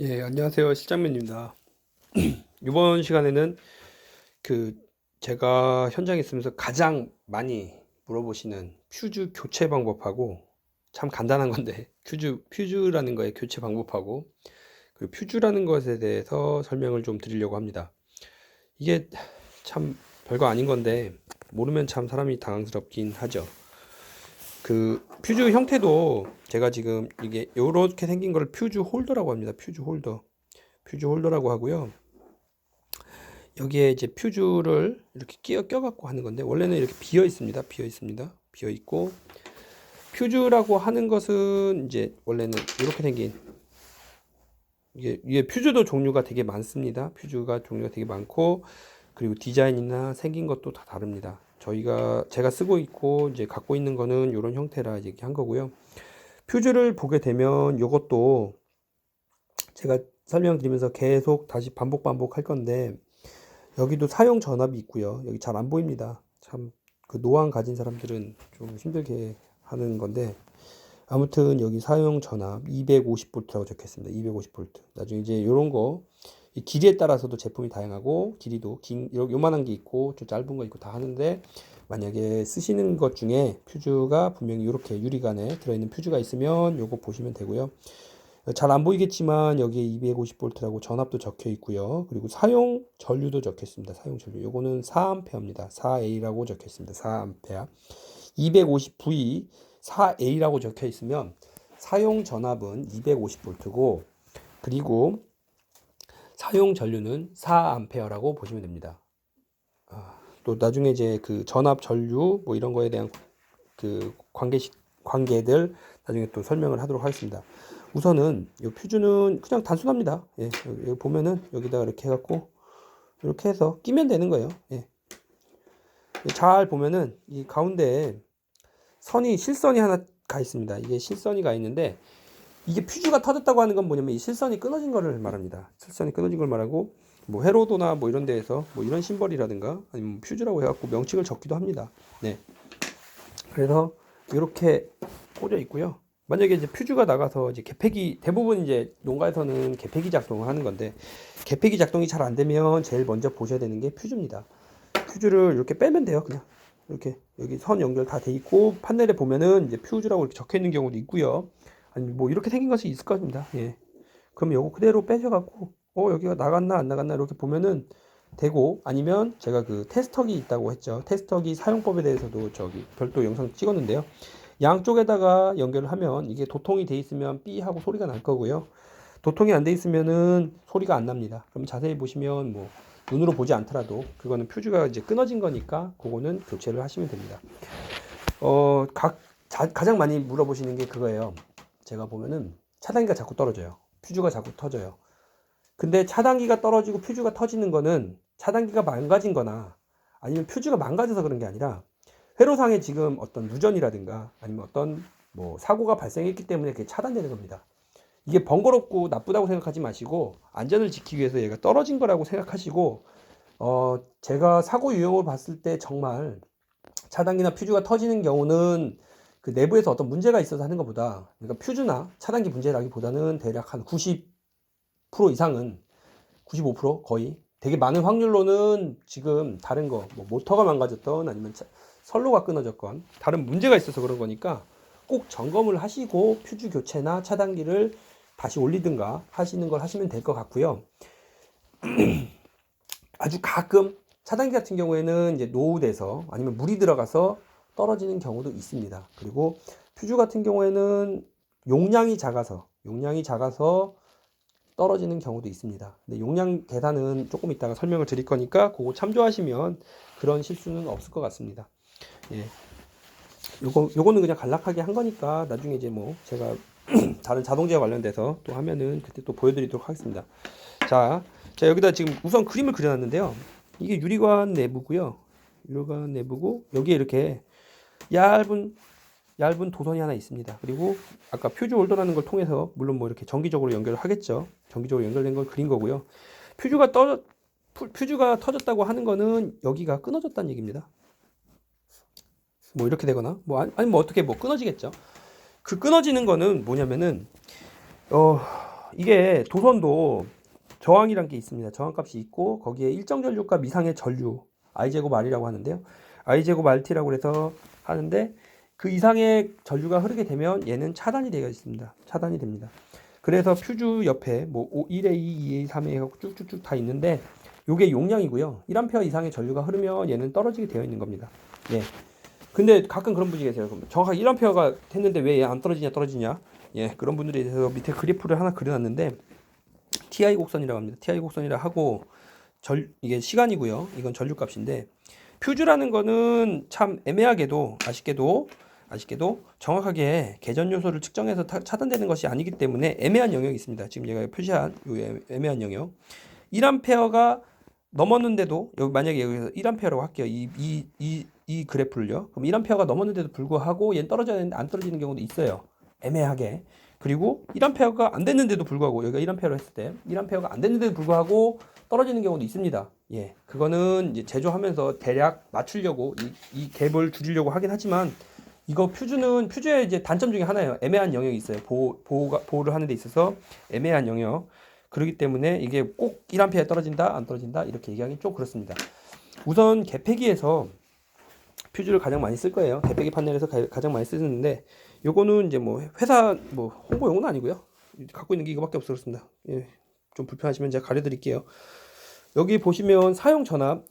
예, 안녕하세요. 실장면입니다. 이번 시간에는 그 제가 현장에 있으면서 가장 많이 물어보시는 퓨즈 교체 방법하고 참 간단한 건데 퓨즈라는 거의 교체 방법하고 그 퓨즈라는 것에 대해서 설명을 좀 드리려고 합니다. 이게 참 별거 아닌 건데 모르면 참 사람이 당황스럽긴 하죠. 그 퓨즈 형태도 제가 지금 이게 요렇게 생긴 걸 퓨즈 홀더라고 합니다. 퓨즈 홀더라고 하고요. 여기에 이제 퓨즈를 이렇게 껴갖고 하는 건데, 원래는 이렇게 비어 있습니다. 비어 있고, 퓨즈라고 하는 것은 이제 원래는 이렇게 생긴, 이게 퓨즈도 종류가 되게 많습니다. 퓨즈가 종류가 되게 많고, 그리고 디자인이나 생긴 것도 다 다릅니다. 제가 쓰고 있고, 이제 갖고 있는 거는 이런 형태라 이렇게 한 거고요. 퓨즈를 보게 되면 이것도 제가 설명드리면서 계속 다시 반복 할 건데, 여기도 사용 전압이 있고요. 여기 잘 안 보입니다. 참 그 노안 가진 사람들은 좀 힘들게 하는 건데, 아무튼 여기 사용 전압 250V라고 적혀 있습니다. 250V. 나중에 이제 이런 거 이 길이에 따라서도 제품이 다양하고, 길이도 요만한 게 있고 좀 짧은 거 있고 다 하는데, 만약에 쓰시는 것 중에 퓨즈가 분명히 이렇게 유리관에 들어있는 퓨즈가 있으면 요거 보시면 되고요. 잘 안 보이겠지만 여기에 250V라고 전압도 적혀 있고요. 그리고 사용 전류도 적혀 있습니다. 사용 전류. 요거는 4A입니다. 4A라고 적혀 있습니다. 4A. 250V 4A라고 적혀 있으면 사용 전압은 250V고, 그리고 사용 전류는 4A라고 보시면 됩니다. 또 나중에 이제 그 전압 전류 뭐 이런 거에 대한 그 관계들 나중에 또 설명을 하도록 하겠습니다. 우선은 이 퓨즈는 그냥 단순합니다. 예, 여기 보면은 여기다가 이렇게 해갖고 이렇게 해서 끼면 되는 거예요. 예. 잘 보면은 이 가운데에 실선이 하나 가 있습니다. 이게 실선이 가 있는데, 이게 퓨즈가 터졌다고 하는 건 뭐냐면 이 실선이 끊어진 거를 말합니다. 실선이 끊어진 걸 말하고, 뭐 회로도나 뭐 이런 데에서 뭐 이런 심벌이라든가 아니면 퓨즈라고 해갖고 명칭을 적기도 합니다. 네. 그래서 이렇게 꽂아 있고요. 만약에 이제 퓨즈가 나가서 이제 대부분 이제 농가에서는 개폐기 작동을 하는 건데, 개폐기 작동이 잘 안 되면 제일 먼저 보셔야 되는 게 퓨즈입니다. 퓨즈를 이렇게 빼면 돼요. 그냥 이렇게 여기 선 연결 다 돼 있고, 판넬에 보면은 이제 퓨즈라고 이렇게 적혀 있는 경우도 있고요. 아니 뭐 이렇게 생긴 것이 있을 겁니다. 예. 그럼 요거 그대로 빼셔갖고 여기가 나갔나 안 나갔나 이렇게 보면은 되고, 아니면 제가 그 테스터기 있다고 했죠. 테스터기 사용법에 대해서도 저기 별도 영상 찍었는데요. 양쪽에다가 연결을 하면 이게 도통이 돼 있으면 삐 하고 소리가 날 거고요. 도통이 안 돼 있으면은 소리가 안 납니다. 그럼 자세히 보시면 뭐 눈으로 보지 않더라도 그거는 퓨즈가 이제 끊어진 거니까 그거는 교체를 하시면 됩니다. 가장 많이 물어보시는 게 그거예요. 제가 보면은 차단기가 자꾸 떨어져요. 퓨즈가 자꾸 터져요. 근데 차단기가 떨어지고 퓨즈가 터지는 거는 차단기가 망가진 거나 아니면 퓨즈가 망가져서 그런 게 아니라, 회로상에 지금 어떤 누전이라든가 아니면 어떤 뭐 사고가 발생했기 때문에 그게 차단되는 겁니다. 이게 번거롭고 나쁘다고 생각하지 마시고, 안전을 지키기 위해서 얘가 떨어진 거라고 생각하시고, 제가 사고 유형을 봤을 때 정말 차단기나 퓨즈가 터지는 경우는 그 내부에서 어떤 문제가 있어서 하는 것보다, 그러니까 퓨즈나 차단기 문제라기보다는 대략 한 90% 이상은, 95% 거의 되게 많은 확률로는 지금 다른 거, 뭐 모터가 망가졌던 아니면 선로가 끊어졌건 다른 문제가 있어서 그런 거니까, 꼭 점검을 하시고 퓨즈 교체나 차단기를 다시 올리든가 하시는 걸 하시면 될 것 같고요. 아주 가끔 차단기 같은 경우에는 이제 노후돼서 아니면 물이 들어가서 떨어지는 경우도 있습니다. 그리고 퓨즈 같은 경우에는 용량이 작아서 떨어지는 경우도 있습니다. 근데 용량 계산은 조금 이따가 설명을 드릴 거니까 그거 참조하시면 그런 실수는 없을 것 같습니다. 예. 요거는 그냥 간략하게 한 거니까 나중에 이제 뭐 제가 다른 자동차 관련돼서 또 하면은 그때 또 보여드리도록 하겠습니다. 자, 여기다 지금 우선 그림을 그려놨는데요. 이게 유리관 내부고요. 유리관 내부고, 여기에 이렇게 얇은 도선이 하나 있습니다. 그리고 아까 퓨즈 홀더라는 걸 통해서 물론 뭐 이렇게 정기적으로 연결을 하겠죠. 정기적으로 연결된 걸 그린 거고요. 퓨즈가 터졌다고 하는 거는 여기가 끊어졌다는 얘기입니다. 뭐 이렇게 되거나 뭐 아니 뭐 어떻게 뭐 끊어지겠죠. 그 끊어지는 거는 뭐냐면은 이게 도선도 저항이란 게 있습니다. 저항값이 있고 거기에 일정 전류값 이상의 전류 I제곱 R이라고 하는데요. I제곱 RT라고 해서 하는데 그 이상의 전류가 흐르게 되면 얘는 차단이 되어 있습니다. 차단이 됩니다. 그래서 퓨즈 옆에 뭐 1A, 2A, 3A 해갖고 쭉쭉쭉 다 있는데 요게 용량이고요. 1A 이상의 전류가 흐르면 얘는 떨어지게 되어 있는 겁니다. 예. 근데 가끔 그런 분이 계세요. 정확하게 1A가 됐는데 왜 얘 안 떨어지냐? 예, 그런 분들에 대해서 밑에 그래프를 하나 그려놨는데 TI 곡선이라고 합니다. TI 곡선이라 하고 이게 시간이고요. 이건 전류값인데 퓨즈라는 거는 참 애매하게도 아쉽게도 정확하게 계전 요소를 측정해서 차단되는 것이 아니기 때문에 애매한 영역이 있습니다. 지금 얘가 표시한 요 애매한 영역. 1A가 넘었는데도 여기 만약에 여기서 1A라고 할게요. 이 그래프를요. 그럼 1A가 넘었는데도 불구하고 얘는 떨어져야 되는데 안 떨어지는 경우도 있어요. 애매하게. 그리고 1A가 안 됐는데도 불구하고 여기가 1A로 했을 때 1A가 안 됐는데도 불구하고 떨어지는 경우도 있습니다. 예, 그거는 이제 제조하면서 대략 맞추려고 이 갭을 줄이려고 하긴 하지만 이거 퓨즈의 이제 단점 중에 하나예요. 애매한 영역이 있어요. 보호를 하는 데 있어서 애매한 영역. 그렇기 때문에 이게 꼭 1A에 떨어진다, 안 떨어진다 이렇게 얘기하기 좀 그렇습니다. 우선 개폐기에서 퓨즈를 가장 많이 쓸 거예요. 개폐기 판넬에서 가장 많이 쓰는데 요거는 이제 뭐 회사 뭐 홍보용은 아니고요. 갖고 있는 게 이거밖에 없어 그렇습니다. 예, 좀 불편하시면 제가 가려드릴게요. 여기 보시면 사용 전압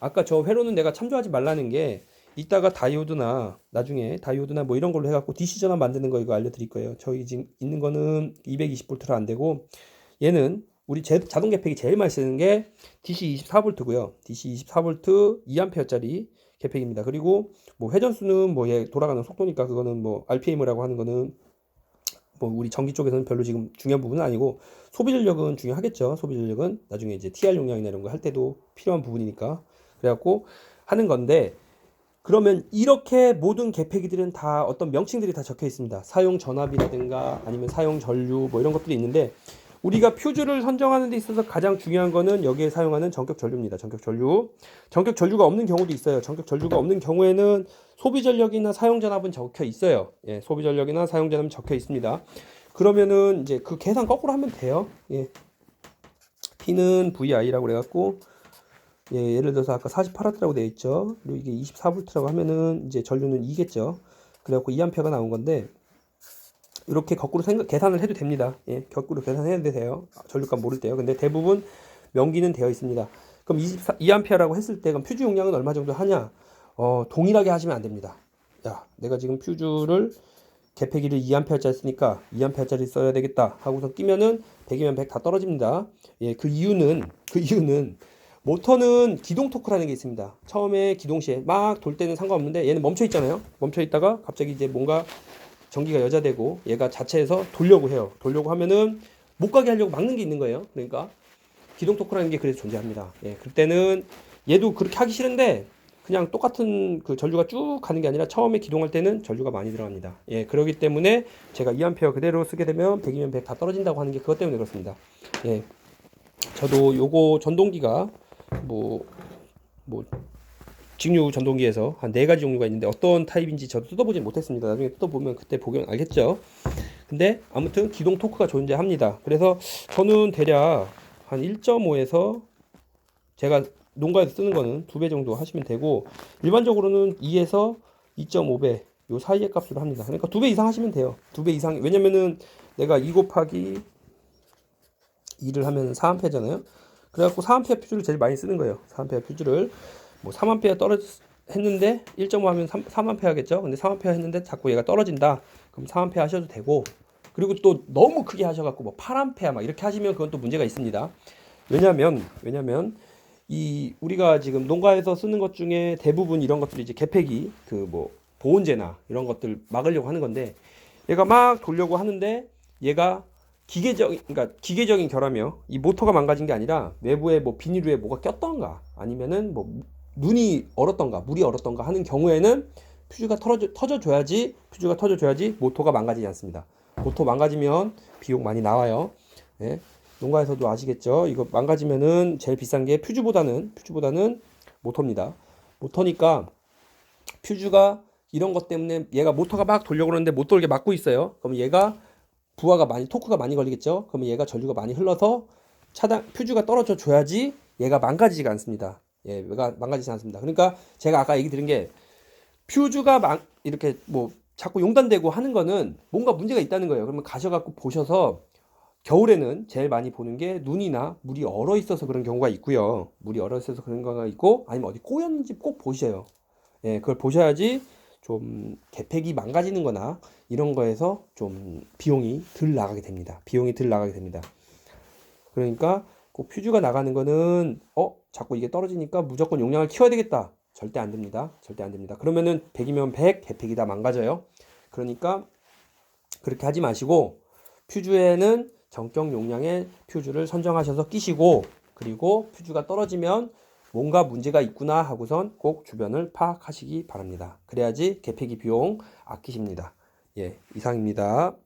아까 저 회로는 내가 참조하지 말라는 게 이따가 다이오드나 나중에 다이오드나 뭐 이런 걸로 해갖고 DC 전압 만드는 거 이거 알려드릴 거예요. 저희 지금 있는 거는 220V로 안 되고 얘는 우리 자동 개폐기 제일 많이 쓰는 게 DC 24V고요. DC 24V 2A짜리 개폐기입니다. 그리고 뭐 회전수는 뭐 얘 돌아가는 속도니까 그거는 뭐 RPM이라고 하는 거는 뭐 우리 전기 쪽에서는 별로 지금 중요한 부분은 아니고 소비 전력은 중요하겠죠. 소비 전력은 나중에 이제 TR 용량이나 이런 거 할 때도 필요한 부분이니까 그래갖고 하는 건데 그러면 이렇게 모든 개폐기들은 다 어떤 명칭들이 다 적혀 있습니다. 사용 전압이라든가 아니면 사용 전류 뭐 이런 것들이 있는데 우리가 퓨즈를 선정하는 데 있어서 가장 중요한 거는 여기에 사용하는 전격 전류입니다. 전격 전류. 전격 전류가 없는 경우도 있어요. 전격 전류가 없는 경우에는 소비 전력이나 사용 전압은 적혀 있어요. 예, 소비 전력이나 사용 전압은 적혀 있습니다. 그러면은 이제 그 계산 거꾸로 하면 돼요. 예. P는 VI라고 그래갖고 예, 예를 들어서 아까 48W라고 되어 있죠. 그리고 이게 24V라고 하면은 이제 전류는 2겠죠. 그래갖고 2A가 나온 건데 이렇게 거꾸로 계산을 해도 됩니다. 예, 거꾸로 계산해도 돼요. 전류값 모를 때요. 근데 대부분 명기는 되어 있습니다. 그럼 2A라고 했을 때 그럼 퓨즈 용량은 얼마 정도 하냐? 동일하게 하시면 안 됩니다. 야, 내가 지금 퓨즈를 개폐기를 2A짜리 쓰니까 2A짜리 써야 되겠다 하고서 끼면은 100이면 100 다 떨어집니다. 예, 그 이유는 모터는 기동 토크라는 게 있습니다. 처음에 기동 시에 막 돌 때는 상관없는데 얘는 멈춰 있잖아요. 멈춰 있다가 갑자기 이제 뭔가 전기가 여자되고 얘가 자체에서 돌려고 해요. 돌려고 하면은 못 가게 하려고 막는 게 있는 거예요. 그러니까 기동 토크라는 게 그래서 존재합니다. 예, 그때는 얘도 그렇게 하기 싫은데 그냥 똑같은 그 전류가 쭉 가는 게 아니라 처음에 기동할 때는 전류가 많이 들어갑니다. 예, 그렇기 때문에 제가 2A 그대로 쓰게 되면 100이면 100 다 떨어진다고 하는 게 그것 때문에 그렇습니다. 예, 저도 요거 전동기가 뭐 직류 전동기에서 한 4가지 종류가 있는데 어떤 타입인지 저도 뜯어보진 못했습니다. 나중에 뜯어보면 그때 보면 알겠죠. 근데 아무튼 기동 토크가 존재합니다. 그래서 저는 대략 한 1.5에서 제가 농가에서 쓰는 거는 2배 정도 하시면 되고 일반적으로는 2에서 2.5배 요 사이의 값으로 합니다. 그러니까 2배 이상 하시면 돼요. 2배 이상. 왜냐면은 내가 2 곱하기 2를 하면 4A잖아요. 그래갖고 4A 퓨즈를 제일 많이 쓰는 거예요. 4A 퓨즈를 뭐 3A 했는데 1.5 하면 3A 하겠죠. 근데 3A 했는데 자꾸 얘가 떨어진다. 그럼 3A 하셔도 되고 그리고 또 너무 크게 하셔갖고 뭐 8A 막 이렇게 하시면 그건 또 문제가 있습니다. 왜냐면 이 우리가 지금 농가에서 쓰는 것 중에 대부분 이런 것들이 이제 개폐기 그 뭐 보온재나 이런 것들 막으려고 하는 건데 얘가 막 돌려고 하는데 얘가 기계적인 결함이요. 이 모터가 망가진 게 아니라 외부에 뭐 비닐 위에 뭐가 꼈던가 아니면은 뭐 눈이 얼었던가 물이 얼었던가 하는 경우에는 퓨즈가 터져줘야지 모터가 망가지지 않습니다. 모터 망가지면 비용 많이 나와요. 예. 농가에서도 아시겠죠? 이거 망가지면은 제일 비싼 게 퓨즈보다는 모터입니다. 모터니까 퓨즈가 이런 것 때문에 얘가 모터가 막 돌려고 그러는데 못 돌게 막고 있어요. 그럼 얘가 부하가 많이 토크가 많이 걸리겠죠. 그러면 얘가 전류가 많이 흘러서 차단 퓨즈가 떨어져 줘야지 얘가 망가지지가 않습니다. 얘가 망가지지 않습니다. 그러니까 제가 아까 얘기 드린 게 퓨즈가 이렇게 뭐 자꾸 용단되고 하는 거는 뭔가 문제가 있다는 거예요. 그러면 가셔갖고 보셔서 겨울에는 제일 많이 보는 게 눈이나 물이 얼어 있어서 그런 경우가 있고요. 물이 얼어 있어서 그런 경우가 있고 아니면 어디 꼬였는지 꼭 보셔요. 그걸 보셔야지 좀 개팩이 망가지는 거나 이런 거에서 좀 비용이 덜 나가게 됩니다. 비용이 덜 나가게 됩니다. 그러니까 꼭 퓨즈가 나가는 거는 자꾸 이게 떨어지니까 무조건 용량을 키워야 되겠다. 절대 안 됩니다. 절대 안 됩니다. 그러면은 100이면 100, 개팩이 다 망가져요. 그러니까 그렇게 하지 마시고 퓨즈에는 정격 용량의 퓨즈를 선정하셔서 끼시고 그리고 퓨즈가 떨어지면 뭔가 문제가 있구나 하고선 꼭 주변을 파악하시기 바랍니다. 그래야지 개폐기 비용 아끼십니다. 이상입니다.